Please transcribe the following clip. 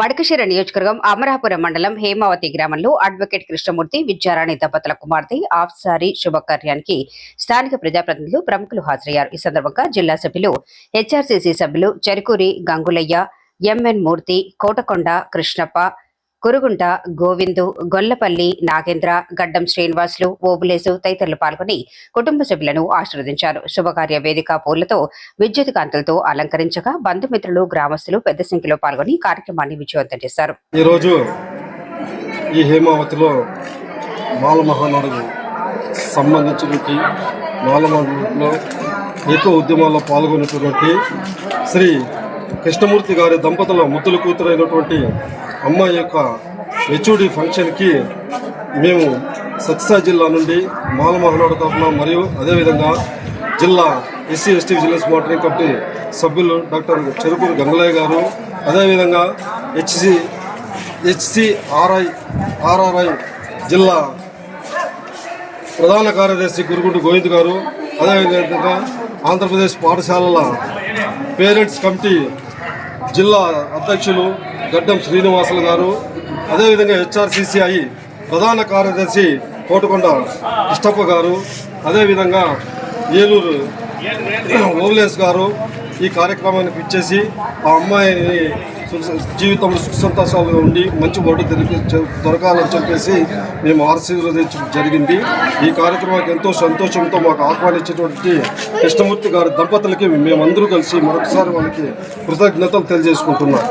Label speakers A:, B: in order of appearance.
A: మడకశిర నియోజకవర్గం అమరాపురం మండలం హేమావతి గ్రామంలో అడ్వకేట్ కృష్ణమూర్తి విద్యారాణి దంపతుల కుమార్తె ఆఫ్సారి శుభకార్యానికి స్థానిక ప్రజాప్రతినిధులు ప్రముఖులు హాజరయ్యారు. ఈ సందర్భంగా జిల్లా సభ్యులు, హెచ్ఆర్సీసీ సభ్యులు చెరుకూరి గంగులయ్య, ఎంఎన్ మూర్తి, కోటకొండ కృష్ణప్ప, కురుగుంట గోవిందు, గొల్లపల్లి నాగేంద్ర, గడ్డం శ్రీనివాసులు, ఓబులేసు తదితరులు పాల్గొని కుటుంబ సభ్యులను ఆశీర్వదించారు. శుభకార్య వేదిక పూలతో, విద్యుత్ కాంతులతో అలంకరించగా బంధుమిత్రులు, గ్రామస్తులు పెద్ద సంఖ్యలో పాల్గొని కార్యక్రమాన్ని విజయవంతం చేశారు.
B: ఈరోజు ఈ హేమావతిలో మాలమహానాడుకు సంబంధించినటువంటి మాలమహానాడులో ఎక్కువ ఉద్యమాల్లో పాల్గొన్నటువంటి శ్రీ కృష్ణమూర్తి గారి దంపతుల ముద్దుల కూతురైనటువంటి అమ్మాయి యొక్క హెచ్ఓడి ఫంక్షన్కి మేము సత్యసాయి జిల్లా నుండి మాలమహానాడు తరఫున మరియు అదేవిధంగా జిల్లా SC ST vigilance monitoring committee సభ్యులు డాక్టర్ చెరుకూరి గంగులయ్య గారు, అదేవిధంగా ఆర్ఆర్ఐ జిల్లా ప్రధాన కార్యదర్శి గురుగుంట గోవింద్ గారు, అదేవిధంగా ఆంధ్రప్రదేశ్ పాఠశాలల పేరెంట్స్ కమిటీ జిల్లా అధ్యక్షులు గడ్డం శ్రీనివాసులు గారు, అదేవిధంగా హెచ్ఆర్సీసీఐ ప్రధాన కార్యదర్శి కోటకొండ కృష్ణప్ప గారు, అదేవిధంగా ఏలూరు ఓబులేస్ గారు ఈ కార్యక్రమానికి ఇచ్చేసి ఆ అమ్మాయిని జీవితంలో సుఖ సంతోషాలుగా ఉండి మంచి ఓటు దొరకాలని చెప్పేసి మేము ఆశీర్వదించడం జరిగింది. ఈ కార్యక్రమానికి ఎంతో సంతోషంతో మాకు ఆహ్వానించేటువంటి కృష్ణమూర్తి గారి దంపతులకి మేమందరూ కలిసి మరొకసారి వాళ్ళకి కృతజ్ఞతలు తెలియజేసుకుంటున్నాం.